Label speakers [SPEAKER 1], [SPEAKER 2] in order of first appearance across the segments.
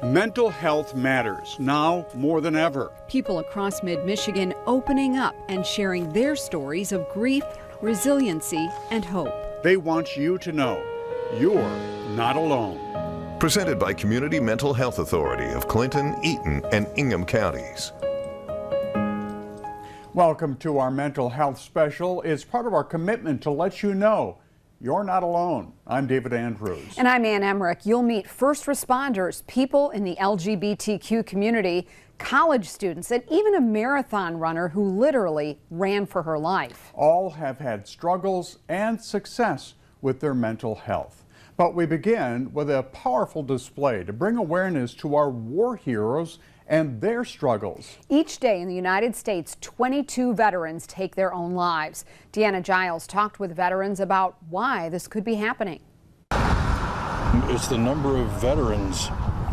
[SPEAKER 1] Mental health matters now more than ever.
[SPEAKER 2] People across Mid-Michigan opening up and sharing their stories of grief, resiliency, and hope.
[SPEAKER 1] They want you to know you're not alone.
[SPEAKER 3] Presented by Community Mental Health Authority of Clinton, Eaton, and Ingham counties.
[SPEAKER 1] Welcome to our mental health special. It's part of our commitment to let you know you're not alone. I'm David Andrews.
[SPEAKER 2] And I'm Ann Emmerich. You'll meet first responders, people in the LGBTQ community, college students, and even a marathon runner who literally ran for her life.
[SPEAKER 1] All have had struggles and success with their mental health. But we begin with a powerful display to bring awareness to our war heroes and their struggles.
[SPEAKER 2] Each day in the United States, 22 veterans take their own lives. Deanna Giles talked with veterans about why this could be happening.
[SPEAKER 4] It's the number of veterans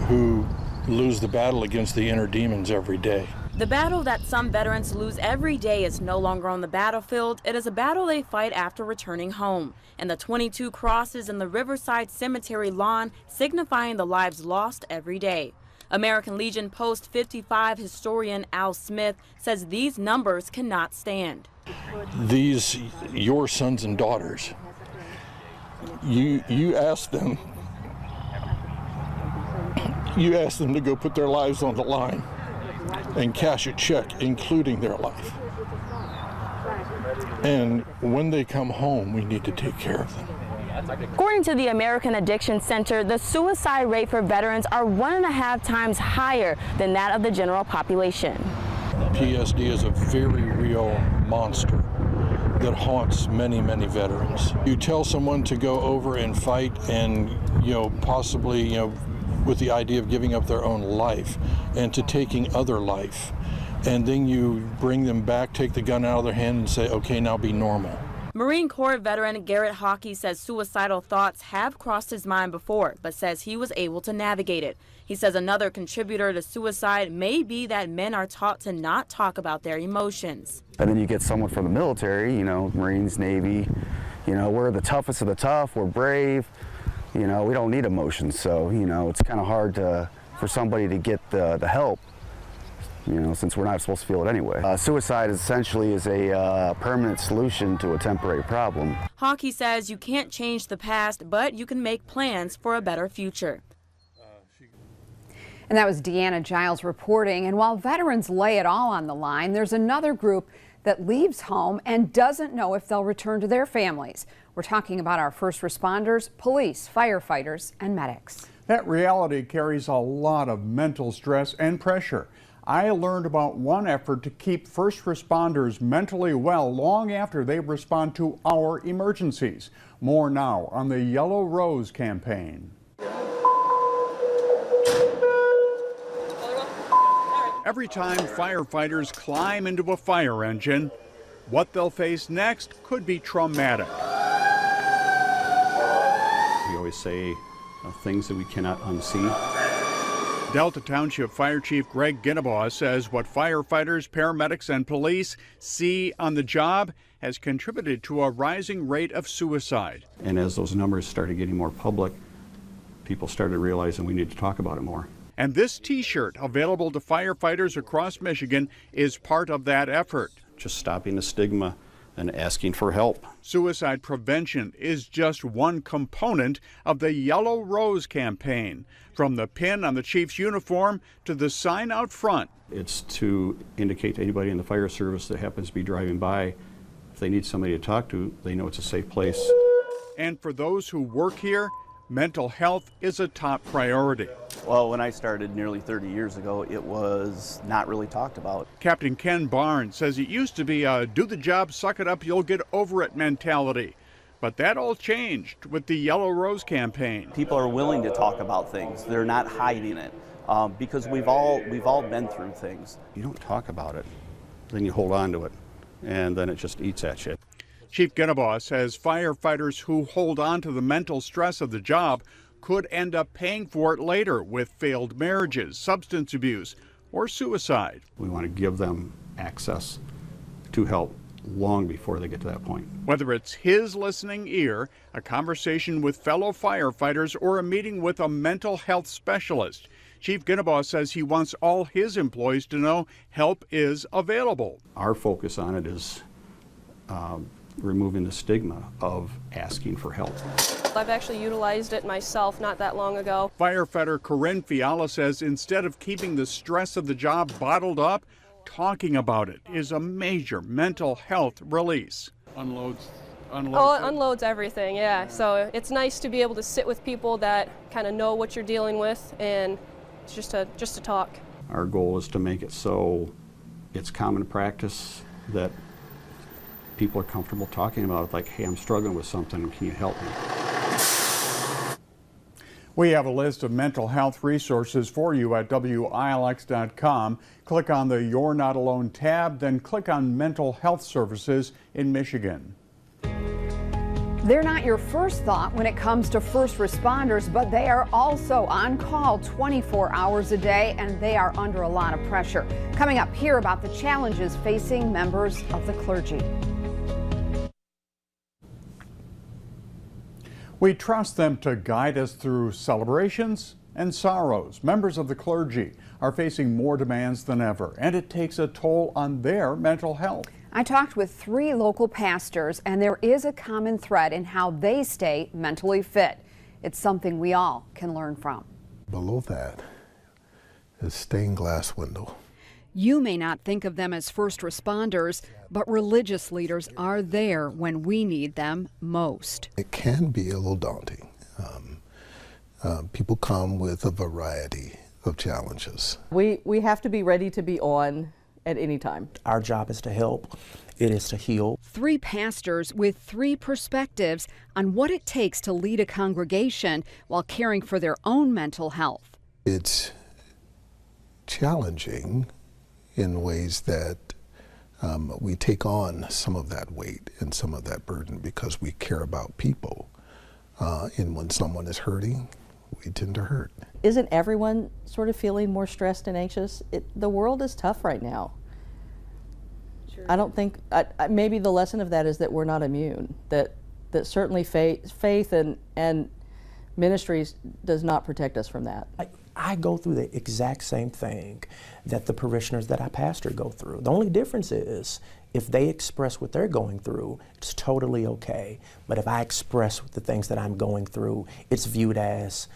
[SPEAKER 4] who lose the battle against the inner demons every day.
[SPEAKER 5] The battle that some veterans lose every day is no longer on the battlefield. It is a battle they fight after returning home. And the 22 crosses in the Riverside Cemetery lawn signifying the lives lost every day. American Legion Post 55 historian Al Smith says these numbers cannot stand.
[SPEAKER 4] These, your sons and daughters, you ask them to go put their lives on the line and cash a check, including their life. And when they come home, we need to take care of them.
[SPEAKER 5] According to the American Addiction Center, the suicide rate for veterans are 1.5 times higher than that of the general population.
[SPEAKER 4] PSD is a very real monster that haunts many, many veterans. You tell someone to go over and fight and, possibly, with the idea of giving up their own life and to taking other life. And then you bring them back, take the gun out of their hand and say, okay, now be normal.
[SPEAKER 5] Marine Corps veteran Garrett Hockey says suicidal thoughts have crossed his mind before, but says he was able to navigate it. He says another contributor to suicide may be that men are taught to not talk about their emotions.
[SPEAKER 6] And then you get someone from the military, Marines, Navy, we're the toughest of the tough, we're brave, we don't need emotions. So, it's kind of hard for somebody to get the help. Since we're not supposed to feel it anyway. Suicide essentially is a permanent solution to a temporary problem.
[SPEAKER 5] Hockey says you can't change the past, but you can make plans for a better future.
[SPEAKER 2] And that was Deanna Giles reporting. And while veterans lay it all on the line, there's another group that leaves home and doesn't know if they'll return to their families. We're talking about our first responders, police, firefighters, and medics.
[SPEAKER 1] That reality carries a lot of mental stress and pressure. I learned about one effort to keep first responders mentally well long after they respond to our emergencies. More now on the Yellow Rose campaign. Every time firefighters climb into a fire engine, what they'll face next could be traumatic.
[SPEAKER 7] We always say things that we cannot unsee.
[SPEAKER 1] Delta Township Fire Chief Greg Ginnebaugh says what firefighters, paramedics, and police see on the job has contributed to a rising rate of suicide.
[SPEAKER 7] And as those numbers started getting more public, people started realizing we need to talk about it more.
[SPEAKER 1] And this T-shirt, available to firefighters across Michigan, is part of that effort.
[SPEAKER 7] Just stopping the stigma and asking for help.
[SPEAKER 1] Suicide prevention is just one component of the Yellow Rose campaign. From the pin on the chief's uniform to the sign out front.
[SPEAKER 7] It's to indicate to anybody in the fire service that happens to be driving by, if they need somebody to talk to, they know it's a safe place.
[SPEAKER 1] And for those who work here, mental health is a top priority.
[SPEAKER 8] Well, when I started nearly 30 years ago, it was not really talked about.
[SPEAKER 1] Captain Ken Barnes says it used to be a do the job, suck it up, you'll get over it mentality. But that all changed with the Yellow Rose campaign.
[SPEAKER 8] People are willing to talk about things. They're not hiding it because we've all been through things.
[SPEAKER 7] You don't talk about it, then you hold on to it, and then it just eats at you.
[SPEAKER 1] Chief Ginnebaugh says firefighters who hold on to the mental stress of the job could end up paying for it later with failed marriages, substance abuse, or suicide.
[SPEAKER 7] We want to give them access to help long before they get to that point.
[SPEAKER 1] Whether it's his listening ear, a conversation with fellow firefighters, or a meeting with a mental health specialist, Chief Ginnebaugh says he wants all his employees to know help is available.
[SPEAKER 7] Our focus on it is removing the stigma of asking for help.
[SPEAKER 9] I've actually utilized it myself not that long ago.
[SPEAKER 1] Firefighter Corinne Fiala says instead of keeping the stress of the job bottled up, talking about it is a major mental health release.
[SPEAKER 4] Unloads
[SPEAKER 9] Oh, it unloads everything, yeah. So it's nice to be able to sit with people that kind of know what you're dealing with and just to talk.
[SPEAKER 7] Our goal is to make it so it's common practice that people are comfortable talking about it, like, hey, I'm struggling with something, can you help me?
[SPEAKER 1] We have a list of mental health resources for you at WILX.com. Click on the You're Not Alone tab, then click on Mental Health Services in Michigan.
[SPEAKER 2] They're not your first thought when it comes to first responders, but they are also on call 24 hours a day, and they are under a lot of pressure. Coming up, hear about the challenges facing members of the clergy.
[SPEAKER 1] We trust them to guide us through celebrations and sorrows. Members of the clergy are facing more demands than ever, and it takes a toll on their mental health.
[SPEAKER 2] I talked with 3 local pastors, and there is a common thread in how they stay mentally fit. It's something we all can learn from.
[SPEAKER 10] Below that is stained glass window.
[SPEAKER 2] You may not think of them as first responders, but religious leaders are there when we need them most.
[SPEAKER 10] It can be a little daunting. People come with a variety of challenges.
[SPEAKER 11] We have to be ready to be on at any time.
[SPEAKER 12] Our job is to help. It is to heal.
[SPEAKER 2] 3 pastors with 3 perspectives on what it takes to lead a congregation while caring for their own mental health.
[SPEAKER 10] It's challenging in ways that we take on some of that weight and some of that burden because we care about people. And when someone is hurting, we tend to hurt.
[SPEAKER 11] Isn't everyone sort of feeling more stressed and anxious? The world is tough right now. Sure. I don't think, maybe the lesson of that is that we're not immune, that certainly faith and ministries does not protect us from that.
[SPEAKER 12] I go through the exact same thing that the parishioners that I pastor go through. The only difference is if they express what they're going through, it's totally okay. But if I express the things that I'm going through, it's viewed as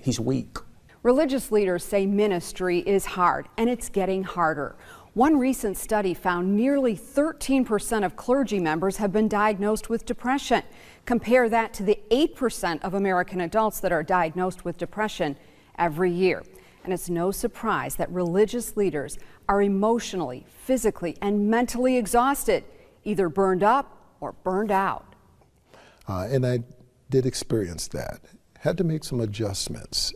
[SPEAKER 12] he's weak.
[SPEAKER 2] Religious leaders say ministry is hard, and it's getting harder. One recent study found nearly 13% of clergy members have been diagnosed with depression. Compare that to the 8% of American adults that are diagnosed with depression every year. And it's no surprise that religious leaders are emotionally, physically, and mentally exhausted, either burned up or burned out.
[SPEAKER 10] And I did experience that. Had to make some adjustments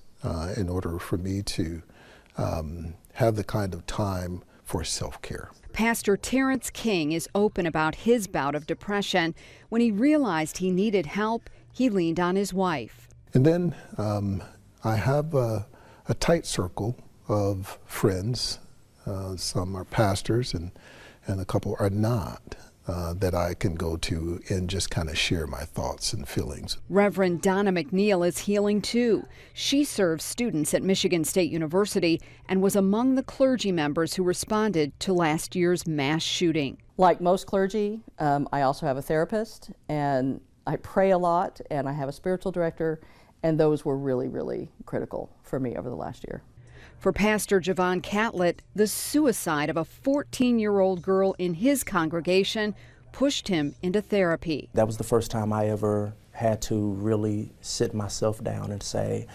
[SPEAKER 10] in order for me to have the kind of time for self-care.
[SPEAKER 2] Pastor Terrence King is open about his bout of depression. When he realized he needed help, he leaned on his wife.
[SPEAKER 10] And then I have a tight circle of friends. Some are pastors and a couple are not, that I can go to and just kind of share my thoughts and feelings.
[SPEAKER 2] Reverend Donna McNeil is healing too. She serves students at Michigan State University and was among the clergy members who responded to last year's mass shooting.
[SPEAKER 11] Like most clergy, I also have a therapist, and I pray a lot, and I have a spiritual director, and those were really, really critical for me over the last year.
[SPEAKER 2] For Pastor Javon Catlett, the suicide of a 14-year-old girl in his congregation pushed him into therapy.
[SPEAKER 12] That was the first time I ever had to really sit myself down and say,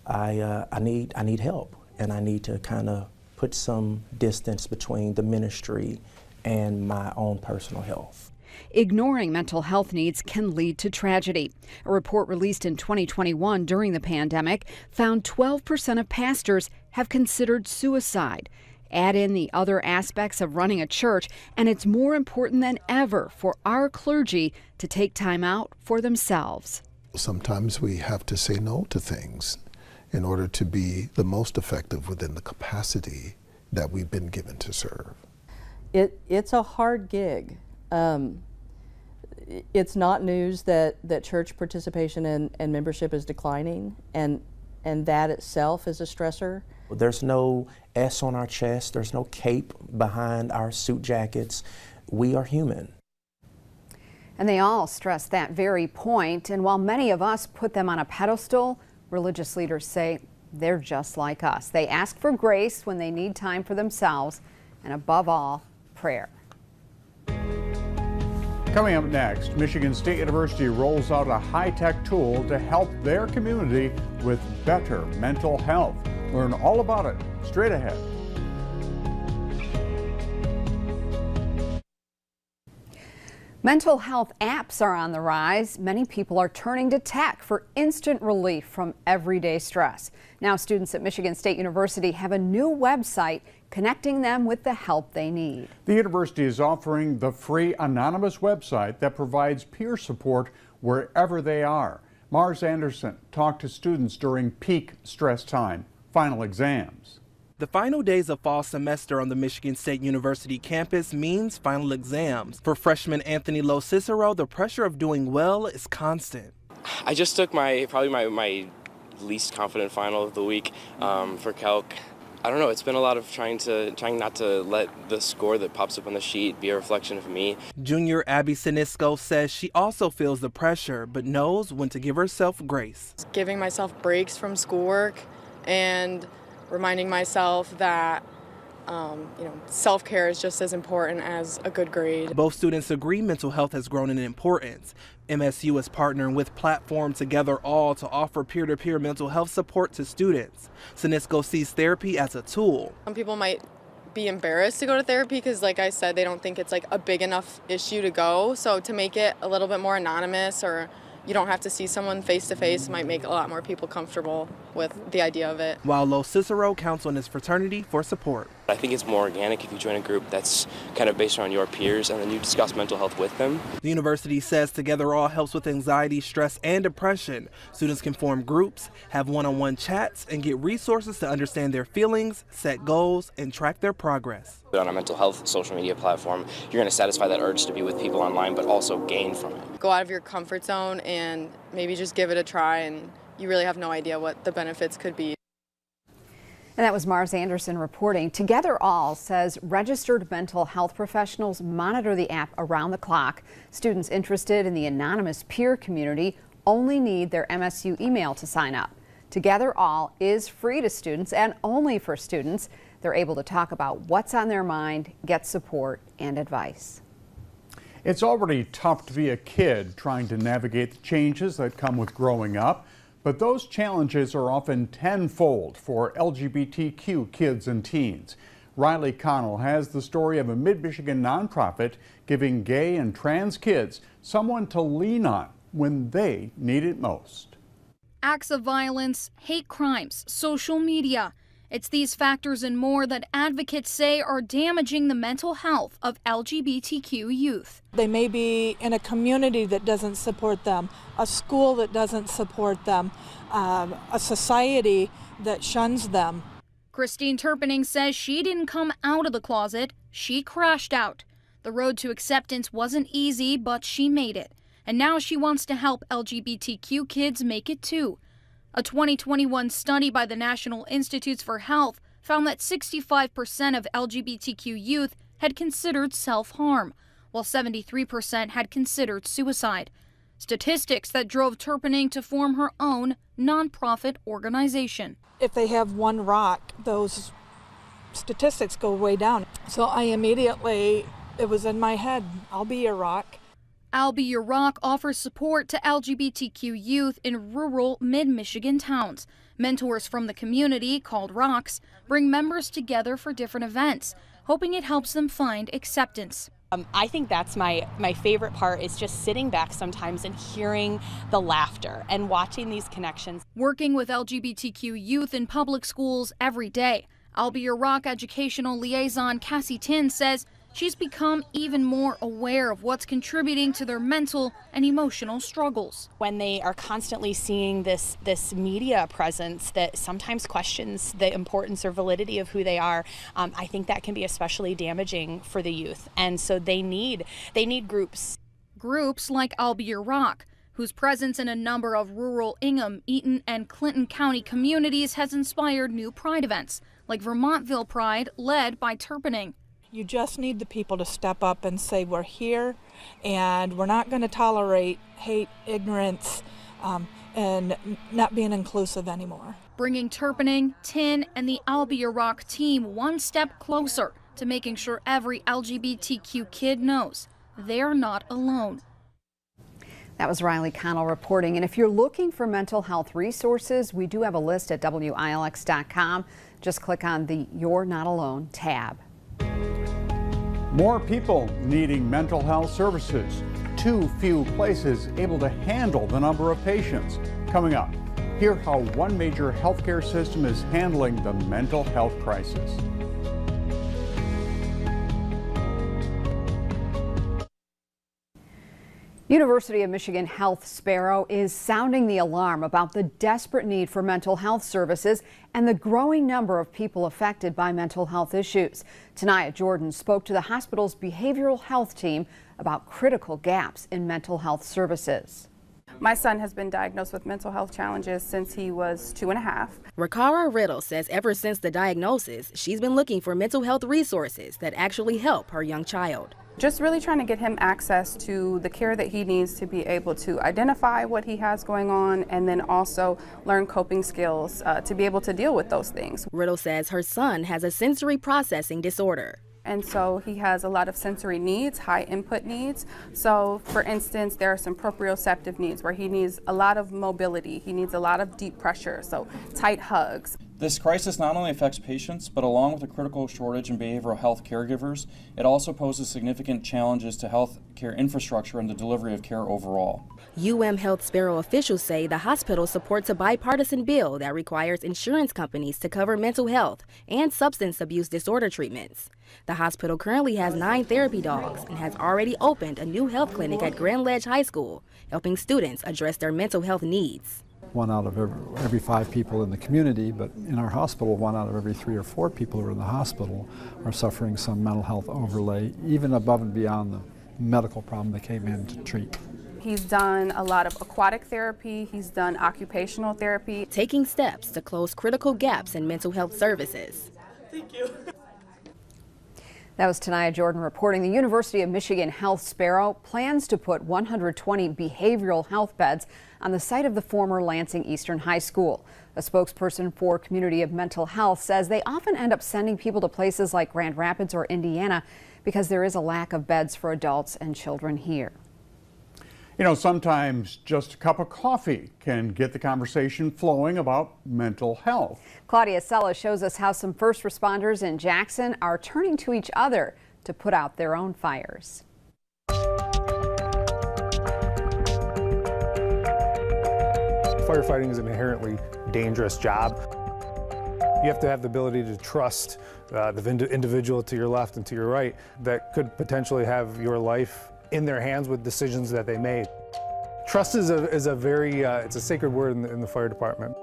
[SPEAKER 12] I need help, and I need to kind of put some distance between the ministry and my own personal health.
[SPEAKER 2] Ignoring mental health needs can lead to tragedy. A report released in 2021 during the pandemic found 12% of pastors have considered suicide. Add in the other aspects of running a church, and it's more important than ever for our clergy to take time out for themselves.
[SPEAKER 10] Sometimes we have to say no to things in order to be the most effective within the capacity that we've been given to serve.
[SPEAKER 11] It's a hard gig. It's not news that church participation and membership is declining, and and that itself is a stressor.
[SPEAKER 12] There's no S on our chest, there's no cape behind our suit jackets. We are human.
[SPEAKER 2] And they all stress that very point. And while many of us put them on a pedestal, religious leaders say they're just like us. They ask for grace when they need time for themselves, and above all, prayer.
[SPEAKER 1] Coming up next, Michigan State University rolls out a high-tech tool to help their community with better mental health. Learn all about it straight ahead.
[SPEAKER 2] Mental health apps are on the rise. Many people are turning to tech for instant relief from everyday stress. Now students at Michigan State University have a new website connecting them with the help they need.
[SPEAKER 1] The university is offering the free anonymous website that provides peer support wherever they are. Mars Anderson talked to students during peak stress time, final exams.
[SPEAKER 13] The final days of fall semester on the Michigan State University campus means final exams. For freshman Anthony Lo Cicero, the pressure of doing well is constant.
[SPEAKER 14] I just took probably my least confident final of the week for calc. I don't know, it's been a lot of trying not to let the score that pops up on the sheet be a reflection of me.
[SPEAKER 13] Junior Abby Sinisco says she also feels the pressure, but knows when to give herself grace.
[SPEAKER 15] Giving myself breaks from schoolwork and reminding myself that self-care is just as important as a good grade.
[SPEAKER 13] Both students agree mental health has grown in importance. MSU is partnering with Platform Together All to offer peer-to-peer mental health support to students. Sinisco sees therapy as a tool.
[SPEAKER 15] Some people might be embarrassed to go to therapy because, like I said, they don't think it's like a big enough issue to go. So to make it a little bit more anonymous, or you don't have to see someone face to face, might make a lot more people comfortable with the idea of it.
[SPEAKER 13] While Lo Cicero counts on his fraternity for support.
[SPEAKER 14] I think it's more organic if you join a group that's kind of based around your peers and then you discuss mental health with them.
[SPEAKER 13] The university says Together All helps with anxiety, stress, and depression. Students can form groups, have one-on-one chats, and get resources to understand their feelings, set goals, and track their progress.
[SPEAKER 14] On a mental health social media platform, you're going to satisfy that urge to be with people online, but also gain from it.
[SPEAKER 15] Go out of your comfort zone and maybe just give it a try, and you really have no idea what the benefits could be.
[SPEAKER 2] And that was Mars Anderson reporting. Together All says registered mental health professionals monitor the app around the clock. Students interested in the anonymous peer community only need their MSU email to sign up. Together All is free to students and only for students. They're able to talk about what's on their mind, get support and advice.
[SPEAKER 1] It's already tough to be a kid trying to navigate the changes that come with growing up. But those challenges are often tenfold for LGBTQ kids and teens. Riley Connell has the story of a Mid-Michigan nonprofit giving gay and trans kids someone to lean on when they need it most.
[SPEAKER 16] Acts of violence, hate crimes, social media. It's these factors and more that advocates say are damaging the mental health of LGBTQ youth.
[SPEAKER 17] They may be in a community that doesn't support them, a school that doesn't support them, a society that shuns them.
[SPEAKER 16] Christine Turpening says she didn't come out of the closet, she crashed out. The road to acceptance wasn't easy, but she made it. And now she wants to help LGBTQ kids make it too. A 2021 study by the National Institutes for Health found that 65% of LGBTQ youth had considered self-harm, while 73% had considered suicide. Statistics that drove Turpening to form her own nonprofit organization.
[SPEAKER 17] If they have one rock, those statistics go way down. So I immediately, it was in my head, I'll be your rock.
[SPEAKER 16] I'll Be Your Rock offers support to LGBTQ youth in rural mid-Michigan towns. Mentors from the community, called Rocks, bring members together for different events, hoping it helps them find acceptance.
[SPEAKER 18] I think that's my favorite part, is just sitting back sometimes and hearing the laughter and watching these connections.
[SPEAKER 16] Working with LGBTQ youth in public schools every day, I'll Be Your Rock educational liaison Cassie Tin says she's become even more aware of what's contributing to their mental and emotional struggles.
[SPEAKER 18] When they are constantly seeing this media presence that sometimes questions the importance or validity of who they are, I think that can be especially damaging for the youth. And so they need groups.
[SPEAKER 16] Groups like I'll Be Your Rock. whose presence in a number of rural Ingham, Eaton, and Clinton County communities has inspired new pride events, like Vermontville Pride, led by Turpinning.
[SPEAKER 17] You just need the people to step up and say, we're here, and we're not going to tolerate hate, ignorance, and not being inclusive anymore.
[SPEAKER 16] Bringing Turpinning, Tin, and the I'll Be Your Rock team one step closer to making sure every LGBTQ kid knows they're not alone.
[SPEAKER 2] That was Riley Connell reporting. And if you're looking for mental health resources, we do have a list at WILX.com. Just click on the You're Not Alone tab.
[SPEAKER 1] More people needing mental health services. Too few places able to handle the number of patients. Coming up, hear how one major healthcare system is handling the mental health crisis.
[SPEAKER 2] University of Michigan Health Sparrow is sounding the alarm about the desperate need for mental health services and the growing number of people affected by mental health issues. Tanaya Jordan spoke to the hospital's behavioral health team about critical gaps in mental health services.
[SPEAKER 19] My son has been diagnosed with mental health challenges since he was 2.5.
[SPEAKER 5] Rakara Riddle says ever since the diagnosis, she's been looking for mental health resources that actually help her young child.
[SPEAKER 19] Just really trying to get him access to the care that he needs to be able to identify what he has going on and then also learn coping skills to be able to deal with those things.
[SPEAKER 5] Riddle says her son has a sensory processing disorder.
[SPEAKER 19] And so he has a lot of sensory needs, high input needs. So for instance, there are some proprioceptive needs where he needs a lot of mobility. He needs a lot of deep pressure, so tight hugs.
[SPEAKER 20] This crisis not only affects patients, but along with a critical shortage in behavioral health caregivers, it also poses significant challenges to health care infrastructure and the delivery of care overall.
[SPEAKER 5] Health Sparrow officials say the hospital supports a bipartisan bill that requires insurance companies to cover mental health and substance abuse disorder treatments. The hospital currently has 9 therapy dogs and has already opened a new health clinic at Grand Ledge High School, helping students address their mental health needs.
[SPEAKER 21] 1 out of every 5 people in the community, but in our hospital, 1 out of every 3 or 4 people who are in the hospital are suffering some mental health overlay, even above and beyond the medical problem they came in to treat.
[SPEAKER 19] He's done a lot of aquatic therapy, he's done occupational therapy.
[SPEAKER 5] Taking steps to close critical gaps in mental health services.
[SPEAKER 19] Thank you.
[SPEAKER 2] That was Tanaya Jordan reporting. The University of Michigan Health Sparrow plans to put 120 behavioral health beds on the site of the former Lansing Eastern High School. A spokesperson for Community of Mental Health says they often end up sending people to places like Grand Rapids or Indiana because there is a lack of beds for adults and children here.
[SPEAKER 1] You know, sometimes just a cup of coffee can get the conversation flowing about mental health.
[SPEAKER 2] Claudia Sella shows us how some first responders in Jackson are turning to each other to put out their own fires.
[SPEAKER 22] Firefighting is an inherently dangerous job. You have to have the ability to trust the individual to your left and to your right that could potentially have your life in their hands with decisions that they made. Trust is a very, it's a sacred word in the fire department.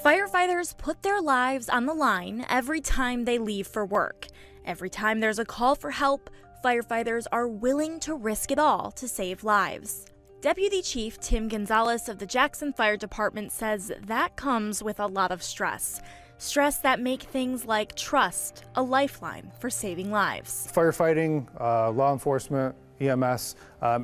[SPEAKER 23] Firefighters put their lives on the line every time they leave for work. Every time there's a call for help, firefighters are willing to risk it all to save lives. Deputy Chief Tim Gonzalez of the Jackson Fire Department says that comes with a lot of stress. Stress that make things like trust a lifeline for saving lives.
[SPEAKER 22] Firefighting, law enforcement, EMS,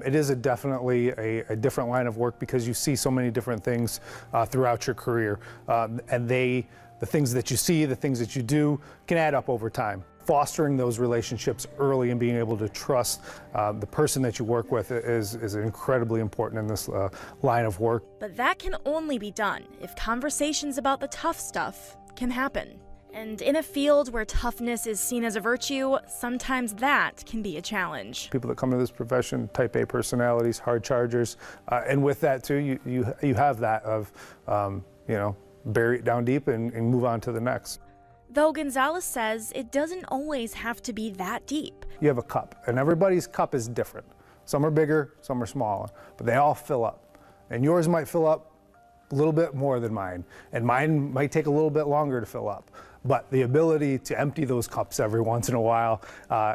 [SPEAKER 22] it is definitely a different line of work because you see so many different things throughout your career. And the things that you see, the things that you do can add up over time. Fostering those relationships early and being able to trust the person that you work with is incredibly important in this line of work.
[SPEAKER 23] But that can only be done if conversations about the tough stuff can happen. And in a field where toughness is seen as a virtue, sometimes that can be a challenge.
[SPEAKER 22] People that come to this profession, type A personalities, hard chargers, and with that too, you have that of, you know, bury it down deep and move on to the next.
[SPEAKER 23] Though Gonzalez says it doesn't always have to be that deep.
[SPEAKER 22] You have a cup, and everybody's cup is different. Some are bigger, some are smaller, but they all fill up. And yours might fill up a little bit more than mine, and mine might take a little bit longer to fill up. But the ability to empty those cups every once in a while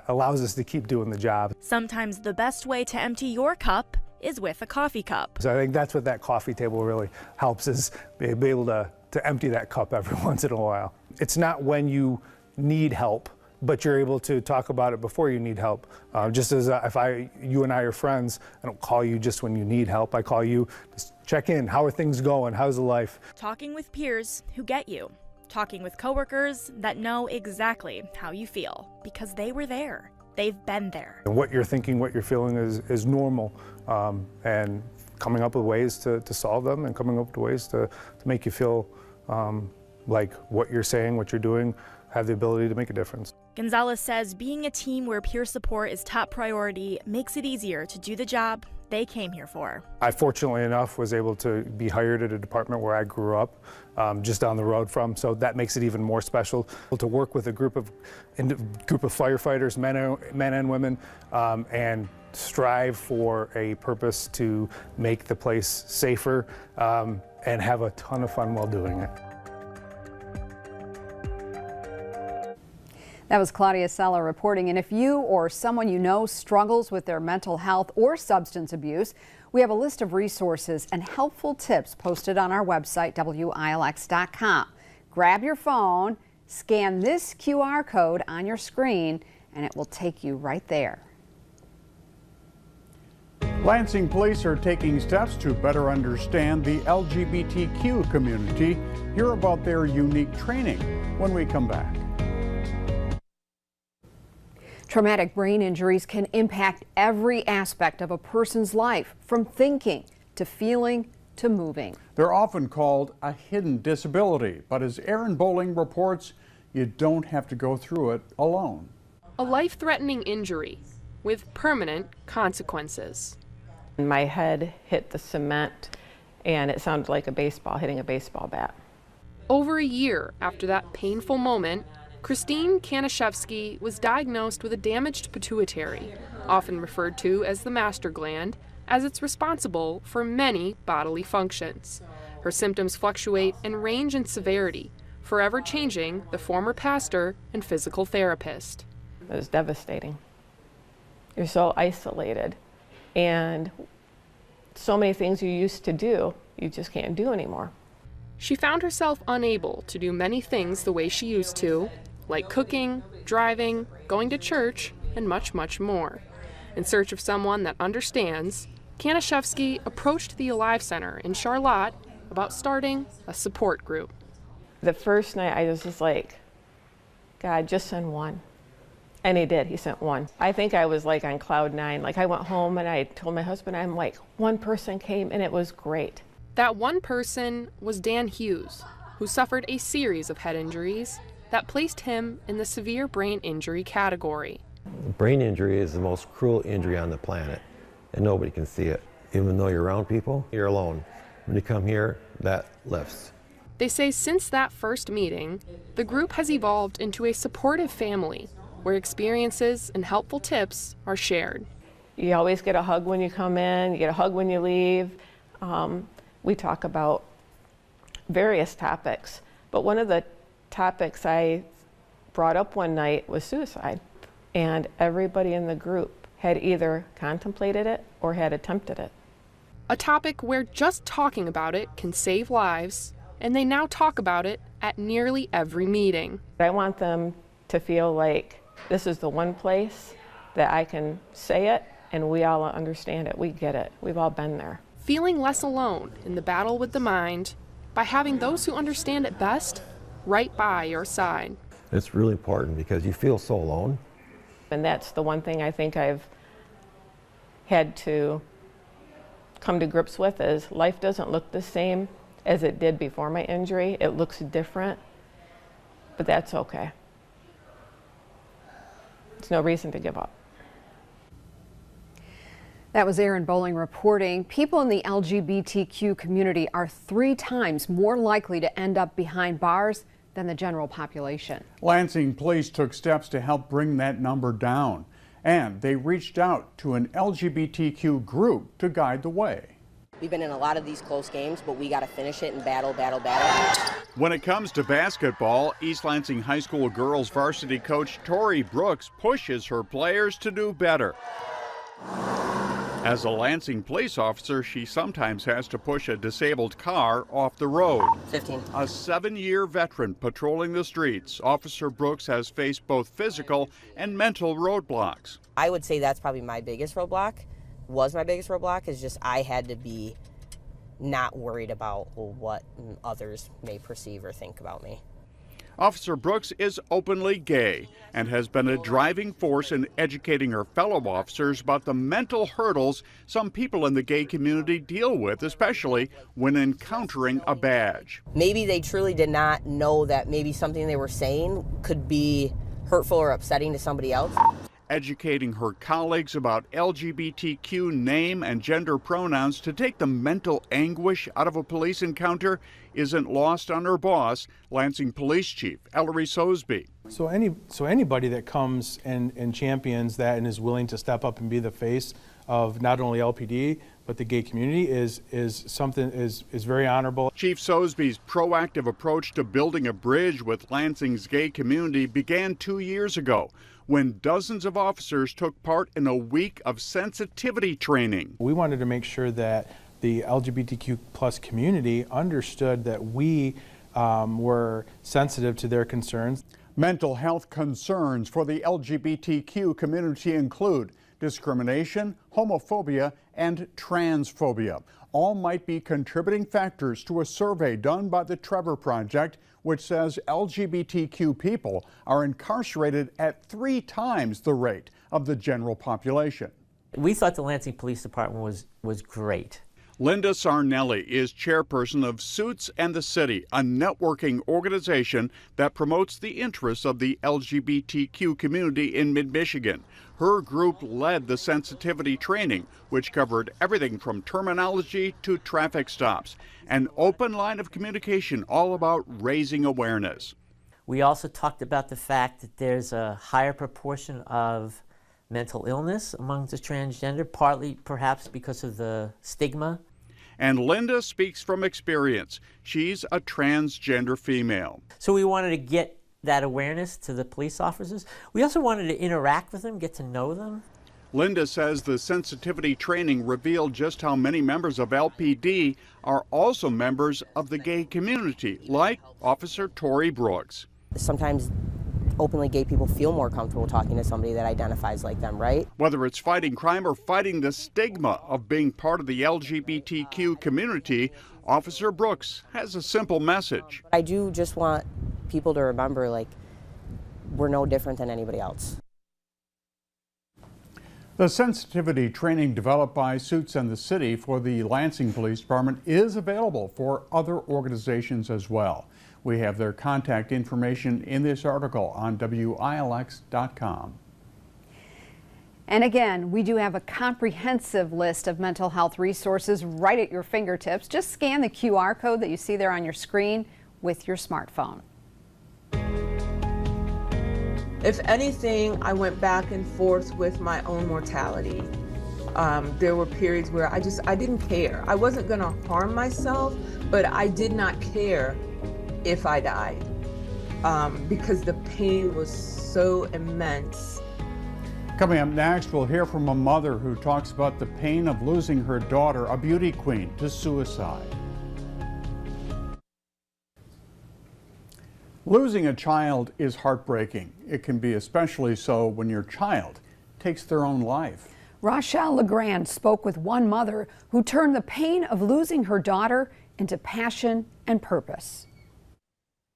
[SPEAKER 22] allows us to keep doing the job.
[SPEAKER 23] Sometimes the best way to empty your cup is with a coffee cup.
[SPEAKER 22] So I think that's what that coffee table really helps, is be able to empty that cup every once in a while. It's not when you need help, but you're able to talk about it before you need help. Just as if you and I are friends, I don't call you just when you need help. I call you, just check in. How are things going? How's the life?
[SPEAKER 23] Talking with peers who get you. Talking with coworkers that know exactly how you feel because they were there. They've been there.
[SPEAKER 22] What you're thinking, what you're feeling is normal, and coming up with ways to solve them, and coming up with ways to make you feel like what you're saying, what you're doing, have the ability to make a difference.
[SPEAKER 23] Gonzalez says being a team where peer support is top priority makes it easier to do the job they came here for.
[SPEAKER 22] I, fortunately enough, was able to be hired at a department where I grew up, just down the road from, so that makes it even more special to work with a group of firefighters, men and women, and strive for a purpose to make the place safer, and have a ton of fun while doing it.
[SPEAKER 2] That was Claudia Sella reporting. And if you or someone you know struggles with their mental health or substance abuse, we have a list of resources and helpful tips posted on our website, WILX.com. Grab your phone, scan this QR code on your screen, and it will take you right there.
[SPEAKER 1] Lansing police are taking steps to better understand the LGBTQ community. Hear about their unique training when we come back.
[SPEAKER 2] Traumatic brain injuries can impact every aspect of a person's life, from thinking to feeling to moving.
[SPEAKER 1] They're often called a hidden disability, but as Aaron Bowling reports, you don't have to go through it alone.
[SPEAKER 3] A life-threatening injury with permanent consequences.
[SPEAKER 6] My head hit the cement and it sounded like a baseball hitting a baseball bat.
[SPEAKER 3] Over a year after that painful moment, Christine Kanishevsky was diagnosed with a damaged pituitary, often referred to as the master gland, as it's responsible for many bodily functions. Her symptoms fluctuate and range in severity, forever changing the former pastor and physical therapist.
[SPEAKER 6] It was devastating. You're so isolated, and so many things you used to do, you just can't do anymore.
[SPEAKER 3] She found herself unable to do many things the way she used to, like cooking, driving, going to church, and much, much more. In search of someone that understands, Kanishevsky approached the Alive Center in Charlotte about starting a support group.
[SPEAKER 6] The first night I was just like, God, just send one. And he did, he sent one. I think I was like on cloud 9. Like I went home and I told my husband, I'm like, one person came and it was great.
[SPEAKER 3] That one person was Dan Hughes, who suffered a series of head injuries that placed him in the severe brain injury category.
[SPEAKER 8] Brain injury is the most cruel injury on the planet, and nobody can see it. Even though you're around people, you're alone. When you come here, that lifts.
[SPEAKER 3] They say since that first meeting, the group has evolved into a supportive family where experiences and helpful tips are shared.
[SPEAKER 6] You always get a hug when you come in, you get a hug when you leave. We talk about various topics, but one of the topics I brought up one night was suicide, and everybody in the group had either contemplated it or had attempted it.
[SPEAKER 3] A topic where just talking about it can save lives, and they now talk about it at nearly every meeting.
[SPEAKER 6] I want them to feel like this is the one place that I can say it and we all understand it, we get it, we've all been there.
[SPEAKER 3] Feeling less alone in the battle with the mind by having those who understand it best right by your side.
[SPEAKER 8] It's really important because you feel so alone.
[SPEAKER 6] And that's the one thing I think I've had to come to grips with is life doesn't look the same as it did before my injury. It looks different, but that's okay. It's no reason to give up.
[SPEAKER 2] That was Aaron Bowling reporting. People in the LGBTQ community are 3 times more likely to end up behind bars than the general population.
[SPEAKER 1] Lansing police took steps to help bring that number down, and they reached out to an LGBTQ group to guide the way.
[SPEAKER 24] We've been in a lot of these close games, but we got to finish it and battle.
[SPEAKER 1] When it comes to basketball, East Lansing High School girls varsity coach Tori Brooks pushes her players to do better. As a Lansing police officer, she sometimes has to push a disabled car off the road.
[SPEAKER 24] 15.
[SPEAKER 1] A 7-year veteran patrolling the streets, Officer Brooks has faced both physical and mental roadblocks.
[SPEAKER 24] I would say that's probably my biggest roadblock, is just I had to be not worried about what others may perceive or think about me.
[SPEAKER 1] Officer Brooks is openly gay and has been a driving force in educating her fellow officers about the mental hurdles some people in the gay community deal with, especially when encountering a badge.
[SPEAKER 24] Maybe they truly did not know that maybe something they were saying could be hurtful or upsetting to somebody else.
[SPEAKER 1] Educating her colleagues about LGBTQ name and gender pronouns to take the mental anguish out of a police encounter isn't lost on her boss, Lansing Police Chief Ellery Sosby.
[SPEAKER 22] So anybody that comes and champions that and is willing to step up and be the face of not only LPD but the gay community is very honorable.
[SPEAKER 1] Chief Sosby's proactive approach to building a bridge with Lansing's gay community began 2 years ago, when dozens of officers took part in a week of sensitivity training.
[SPEAKER 22] We wanted to make sure that the LGBTQ plus community understood that we were sensitive to their concerns.
[SPEAKER 1] Mental health concerns for the LGBTQ community include discrimination, homophobia, and transphobia. All might be contributing factors to a survey done by the Trevor Project, which says LGBTQ people are incarcerated at 3 times the rate of the general population.
[SPEAKER 4] We thought the Lansing Police Department was great.
[SPEAKER 1] Linda Sarnelli is chairperson of Suits and the City, a networking organization that promotes the interests of the LGBTQ community in Mid-Michigan. Her group led the sensitivity training, which covered everything from terminology to traffic stops. An open line of communication all about raising awareness.
[SPEAKER 4] We also talked about the fact that there's a higher proportion of mental illness among the transgender, partly perhaps because of the stigma.
[SPEAKER 1] And Linda speaks from experience. She's a transgender female.
[SPEAKER 4] So we wanted to get that awareness to the police officers. We also wanted to interact with them, get to know them.
[SPEAKER 1] Linda says the sensitivity training revealed just how many members of LPD are also members of the gay community, like Officer Tori Brooks.
[SPEAKER 24] Sometimes openly gay people feel more comfortable talking to somebody that identifies like them, right?
[SPEAKER 1] Whether it's fighting crime or fighting the stigma of being part of the LGBTQ community, Officer Brooks has a simple message.
[SPEAKER 24] I do just want people to remember, like, we're no different than anybody else.
[SPEAKER 1] The sensitivity training developed by Suits and the City for the Lansing Police Department is available for other organizations as well. We have their contact information in this article on WILX.com.
[SPEAKER 2] And again, we do have a comprehensive list of mental health resources right at your fingertips. Just scan the QR code that you see there on your screen with your smartphone.
[SPEAKER 7] If anything, I went back and forth with my own mortality. There were periods where I didn't care. I wasn't going to harm myself, but I did not care if I died because the pain was so immense.
[SPEAKER 1] Coming up next, we'll hear from a mother who talks about the pain of losing her daughter, a beauty queen, to suicide. Losing a child is heartbreaking. It can be especially so when your child takes their own life.
[SPEAKER 2] Rochelle LeGrand spoke with one mother who turned the pain of losing her daughter into passion and purpose.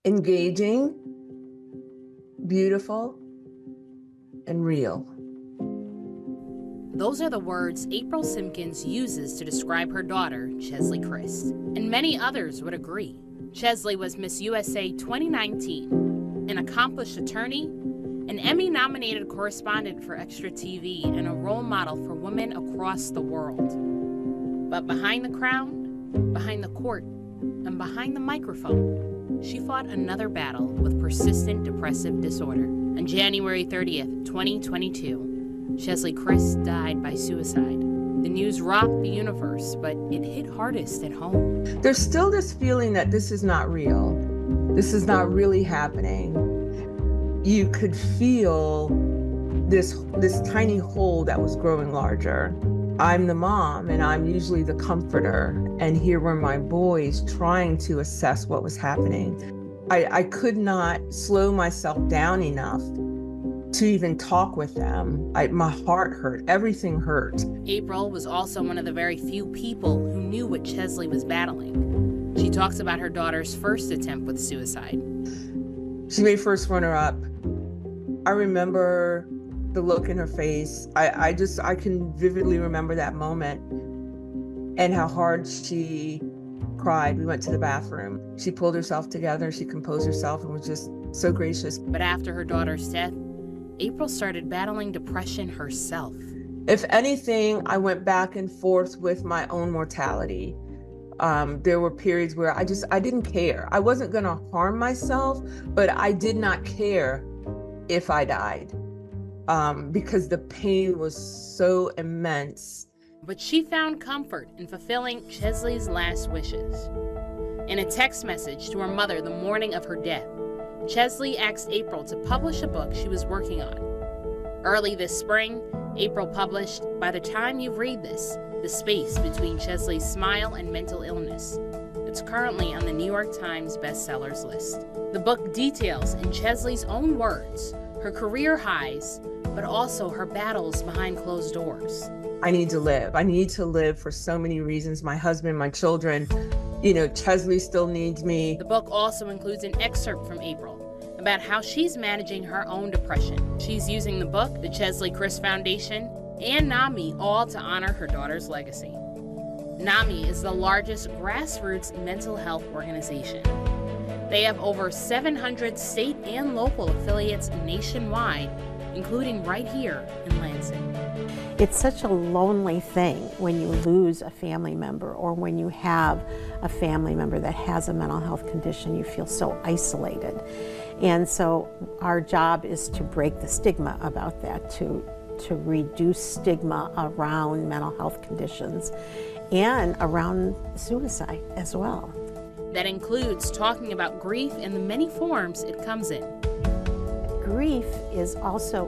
[SPEAKER 7] Engaging, beautiful, and real.
[SPEAKER 9] Those are the words April Simpkins uses to describe her daughter, Chesley Chris. And many others would agree. Chesley was Miss USA 2019, an accomplished attorney, an Emmy-nominated correspondent for Extra TV, and a role model for women across the world. But behind the crown, behind the court, and behind the microphone, she fought another battle with persistent depressive disorder. On January 30th, 2022, Chesley Chris died by suicide. The news rocked the universe, but it hit hardest at home.
[SPEAKER 7] There's still this feeling that this is not real. This is not really happening. You could feel this tiny hole that was growing larger. I'm the mom and I'm usually the comforter, and here were my boys trying to assess what was happening. I could not slow myself down enough to even talk with them. My heart hurt, everything hurt.
[SPEAKER 9] April was also one of the very few people who knew what Chesley was battling. She talks about her daughter's first attempt with suicide.
[SPEAKER 7] She made first runner-up. I remember the look in her face. I can vividly remember that moment and how hard she cried. We went to the bathroom. She pulled herself together, she composed herself, and was just so gracious.
[SPEAKER 9] But after her daughter's death, April started battling depression herself.
[SPEAKER 7] If anything, I went back and forth with my own mortality. There were periods where I didn't care. I wasn't gonna harm myself, but I did not care if I died because the pain was so immense.
[SPEAKER 9] But she found comfort in fulfilling Chesley's last wishes. In a text message to her mother the morning of her death, Chesley asked April to publish a book she was working on. Early this spring, April published By the Time You Read This, The Space Between Chesley's Smile and Mental Illness. It's currently on the New York Times bestsellers list. The book details, in Chesley's own words, her career highs, but also her battles behind closed doors.
[SPEAKER 7] I need to live. I need to live for so many reasons. My husband, my children, you know, Chesley still needs me.
[SPEAKER 9] The book also includes an excerpt from April about how she's managing her own depression. She's using the book, the Chesley Chris Foundation, and NAMI, all to honor her daughter's legacy. NAMI is the largest grassroots mental health organization. They have over 700 state and local affiliates nationwide, including right here in Lansing.
[SPEAKER 10] It's such a lonely thing when you lose a family member, or when you have a family member that has a mental health condition. You feel so isolated. And so our job is to break the stigma about that, to reduce stigma around mental health conditions and around suicide as well.
[SPEAKER 9] That includes talking about grief in the many forms it comes in.
[SPEAKER 10] Grief is also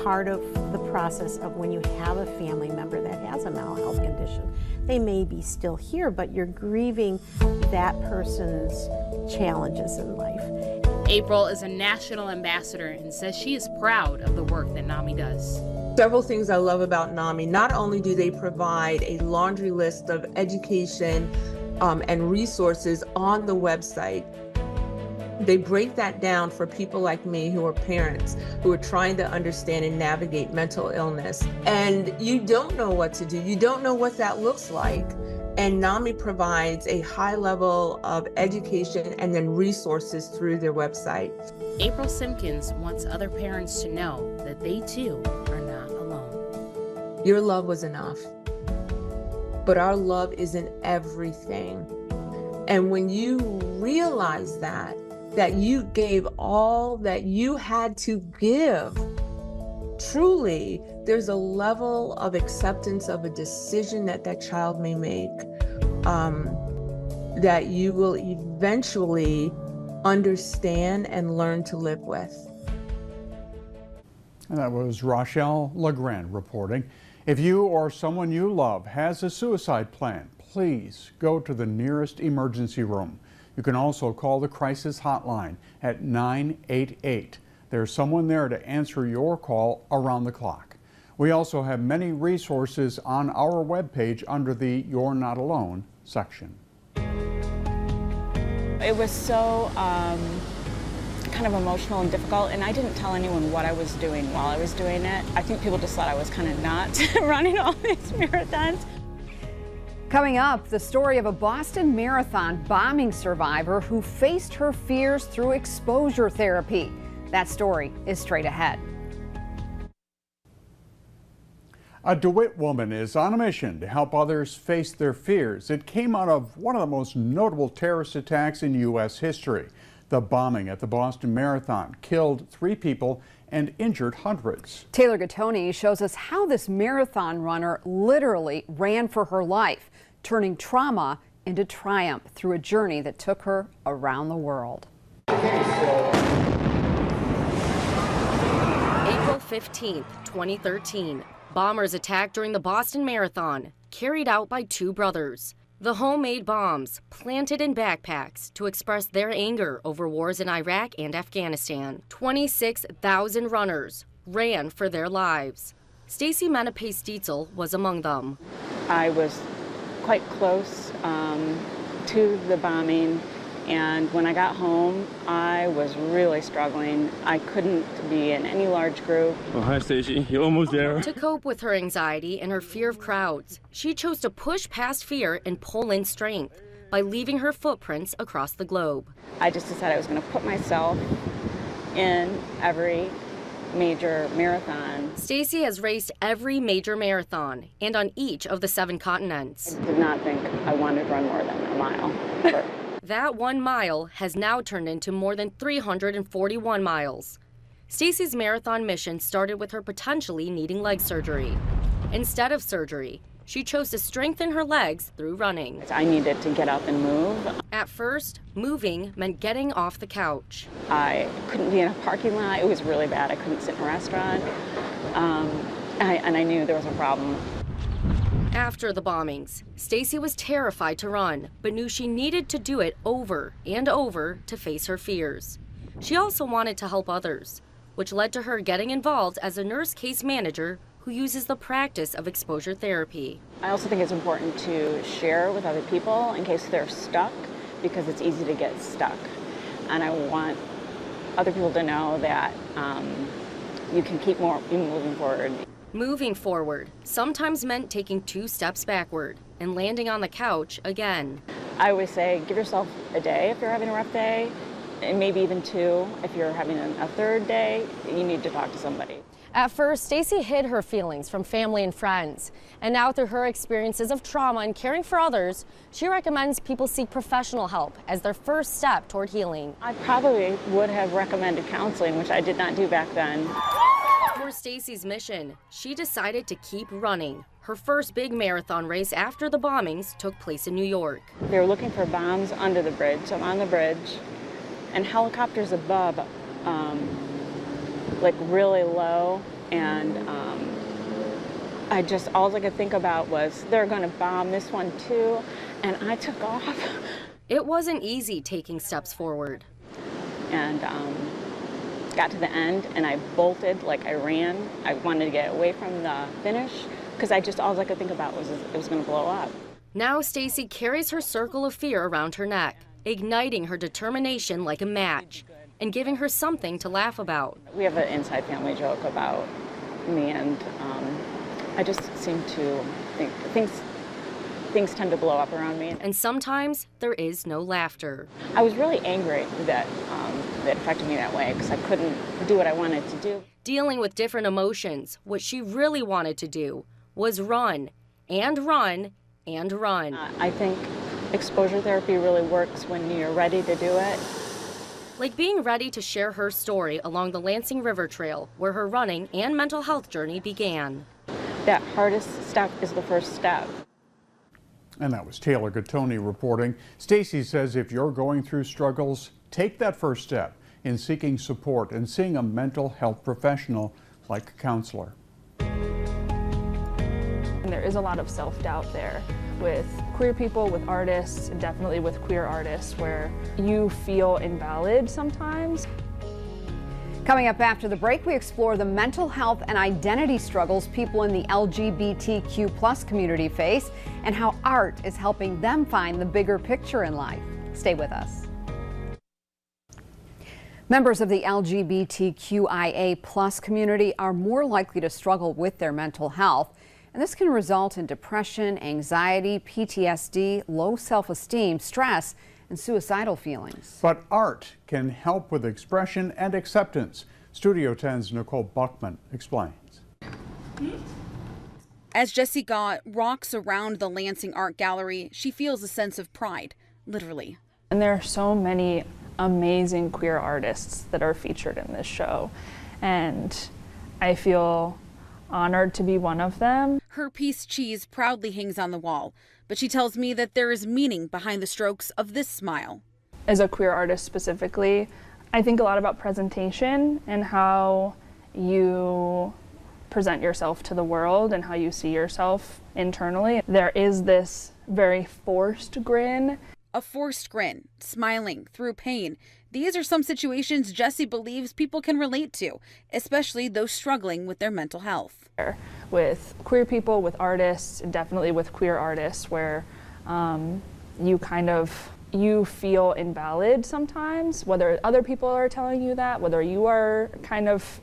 [SPEAKER 10] part of the process of when you have a family member that has a mental health condition. They may be still here, but you're grieving that person's challenges in life.
[SPEAKER 9] April is a national ambassador and says she is proud of the work that NAMI does.
[SPEAKER 7] Several things I love about NAMI. Not only do they provide a laundry list of education and resources on the website, they break that down for people like me who are parents, who are trying to understand and navigate mental illness. And you don't know what to do. You don't know what that looks like. And NAMI provides a high level of education and then resources through their website.
[SPEAKER 9] April Simpkins wants other parents to know that they too are not alone.
[SPEAKER 7] Your love was enough, but our love isn't everything. And when you realize that you gave all that you had to give, truly, there's a level of acceptance of a decision that child may make that you will eventually understand and learn to live with.
[SPEAKER 1] And that was Rochelle Legrand reporting. If you or someone you love has a suicide plan, please go to the nearest emergency room. You can also call the crisis hotline at 988. There's someone there to answer your call around the clock. We also have many resources on our webpage under the You're Not Alone section.
[SPEAKER 11] It was so kind of emotional and difficult, and I didn't tell anyone what I was doing while I was doing it. I think people just thought I was kind of nuts running all these marathons.
[SPEAKER 2] Coming up, the story of a Boston Marathon bombing survivor who faced her fears through exposure therapy. That story is straight ahead.
[SPEAKER 1] A DeWitt woman is on a mission to help others face their fears. It came out of one of the most notable terrorist attacks in U.S. history. The bombing at the Boston Marathon killed 3 people and injured hundreds.
[SPEAKER 2] Taylor Gattoni shows us how this marathon runner literally ran for her life, turning trauma into triumph through a journey that took her around the world.
[SPEAKER 12] April 15th, 2013. Bombers attacked during the Boston Marathon, carried out by two brothers. The homemade bombs, planted in backpacks to express their anger over wars in Iraq and Afghanistan. 26,000 runners ran for their lives. Stacy Menapace-Dietzel was among them.
[SPEAKER 11] I was quite close to the bombing, and when I got home, I was really struggling. I couldn't be in any large group.
[SPEAKER 13] Oh, hi, Stacy. You're almost there.
[SPEAKER 12] To cope with her anxiety and her fear of crowds, she chose to push past fear and pull in strength by leaving her footprints across the globe.
[SPEAKER 11] I just decided I was going to put myself in every major marathon.
[SPEAKER 12] Stacy has raced every major marathon and on each of the 7 continents.
[SPEAKER 11] I did not think I wanted to run more than a mile, ever.
[SPEAKER 12] That 1 mile has now turned into more than 341 miles. Stacy's marathon mission started with her potentially needing leg surgery. Instead of surgery, she chose to strengthen her legs through running.
[SPEAKER 11] I needed to get up and move.
[SPEAKER 12] At first, moving meant getting off the couch.
[SPEAKER 11] I couldn't be in a parking lot. It was really bad. I couldn't sit in a restaurant. And I knew there was a problem.
[SPEAKER 12] After the bombings, Stacy was terrified to run, but knew she needed to do it over and over to face her fears. She also wanted to help others, which led to her getting involved as a nurse case manager who uses the practice of exposure therapy.
[SPEAKER 11] I also think it's important to share with other people in case they're stuck, because it's easy to get stuck. And I want other people to know that you can keep moving forward.
[SPEAKER 12] Moving forward sometimes meant taking 2 steps backward and landing on the couch again.
[SPEAKER 11] I always say, give yourself a day if you're having a rough day, and maybe even 2 if you're having a third day. You need to talk to somebody.
[SPEAKER 12] At first, Stacy hid her feelings from family and friends. And now through her experiences of trauma and caring for others, she recommends people seek professional help as their first step toward healing.
[SPEAKER 11] I probably would have recommended counseling, which I did not do back then.
[SPEAKER 12] For Stacy's mission, she decided to keep running. Her first big marathon race after the bombings took place in New York.
[SPEAKER 11] They were looking for bombs under the bridge, so I'm on the bridge, and helicopters above, like really low, and all I could think about was they're going to bomb this one too, and I took off.
[SPEAKER 12] It wasn't easy taking steps forward.
[SPEAKER 11] And got to the end, and I bolted like I ran. I wanted to get away from the finish, because all I could think about was it was going to blow up.
[SPEAKER 12] Now Stacy carries her circle of fear around her neck, igniting her determination like a match and giving her something to laugh about.
[SPEAKER 11] We have an inside family joke about me, and I just seem to think things tend to blow up around me.
[SPEAKER 12] And sometimes there is no laughter.
[SPEAKER 11] I was really angry that it affected me that way, because I couldn't do what I wanted to do.
[SPEAKER 12] Dealing with different emotions, what she really wanted to do was run and run and run.
[SPEAKER 11] I think exposure therapy really works when you're ready to do it.
[SPEAKER 12] Like being ready to share her story along the Lansing River Trail, where her running and mental health journey began.
[SPEAKER 11] That hardest step is the first step.
[SPEAKER 1] And that was Taylor Gattoni reporting. Stacy says if you're going through struggles, take that first step in seeking support and seeing a mental health professional like a counselor.
[SPEAKER 14] And there is a lot of self-doubt there with queer people, with artists, and definitely with queer artists, where you feel invalid sometimes.
[SPEAKER 2] Coming up after the break, we explore the mental health and identity struggles people in the LGBTQ+ community face and how art is helping them find the bigger picture in life. Stay with us. Members of the LGBTQIA+ community are more likely to struggle with their mental health, and this can result in depression, anxiety, PTSD, low self-esteem, stress, and suicidal feelings.
[SPEAKER 1] But art can help with expression and acceptance. Studio 10's Nicole Buckman explains.
[SPEAKER 15] As Jessica walks around the Lansing Art Gallery, she feels a sense of pride, literally.
[SPEAKER 14] And there are so many amazing queer artists that are featured in this show, and I feel honored to be one of them.
[SPEAKER 15] Her piece Cheese proudly hangs on the wall, but she tells me that there is meaning behind the strokes of this smile.
[SPEAKER 14] As a queer artist specifically, I think a lot about presentation and how you present yourself to the world and how you see yourself internally. There is this very forced grin.
[SPEAKER 15] A forced grin, smiling through pain. These are some situations Jessie believes people can relate to, especially those struggling with their mental health.
[SPEAKER 14] With queer people, with artists, definitely with queer artists, where you feel invalid sometimes, whether other people are telling you that, whether you are kind of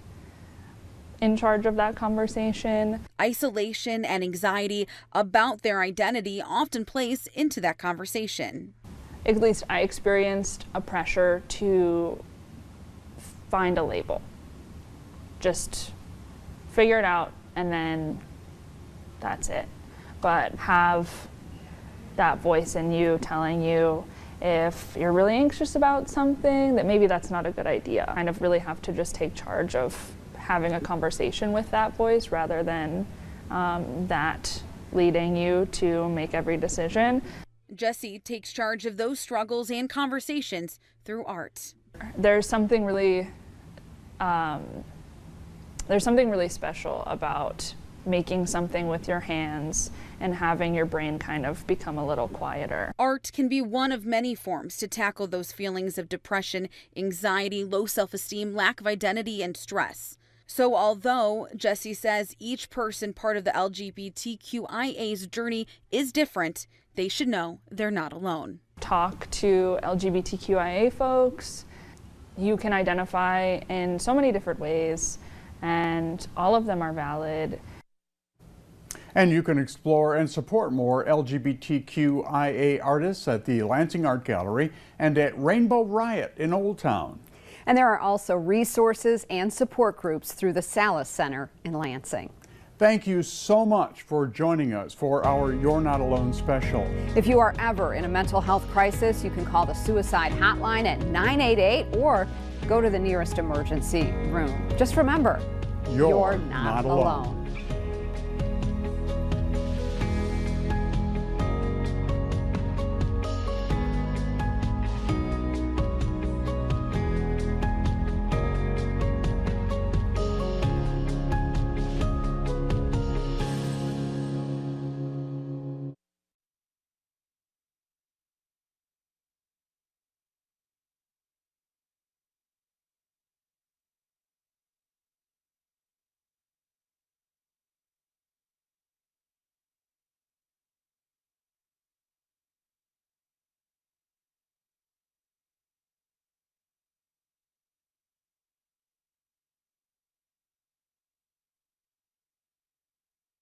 [SPEAKER 14] in charge of that conversation.
[SPEAKER 15] Isolation and anxiety about their identity often plays into that conversation.
[SPEAKER 14] At least I experienced a pressure to find a label. Just figure it out and then that's it. But have that voice in you telling you if you're really anxious about something, that maybe that's not a good idea. Kind of really have to just take charge of having a conversation with that voice rather than that leading you to make every decision.
[SPEAKER 15] Jessie takes charge of those struggles and conversations through art.
[SPEAKER 14] There's something really special about making something with your hands and having your brain kind of become a little quieter.
[SPEAKER 15] Art can be one of many forms to tackle those feelings of depression, anxiety, low self-esteem, lack of identity, and stress. So although Jessie says each person part of the LGBTQIA's journey is different, they should know they're not alone.
[SPEAKER 14] Talk to LGBTQIA folks. You can identify in so many different ways, and all of them are valid.
[SPEAKER 1] And you can explore and support more LGBTQIA artists at the Lansing Art Gallery and at Rainbow Riot in Old Town.
[SPEAKER 2] And there are also resources and support groups through the Salas Center in Lansing.
[SPEAKER 1] Thank you so much for joining us for our You're Not Alone special.
[SPEAKER 2] If you are ever in a mental health crisis, you can call the suicide hotline at 988 or go to the nearest emergency room. Just remember, you're not alone.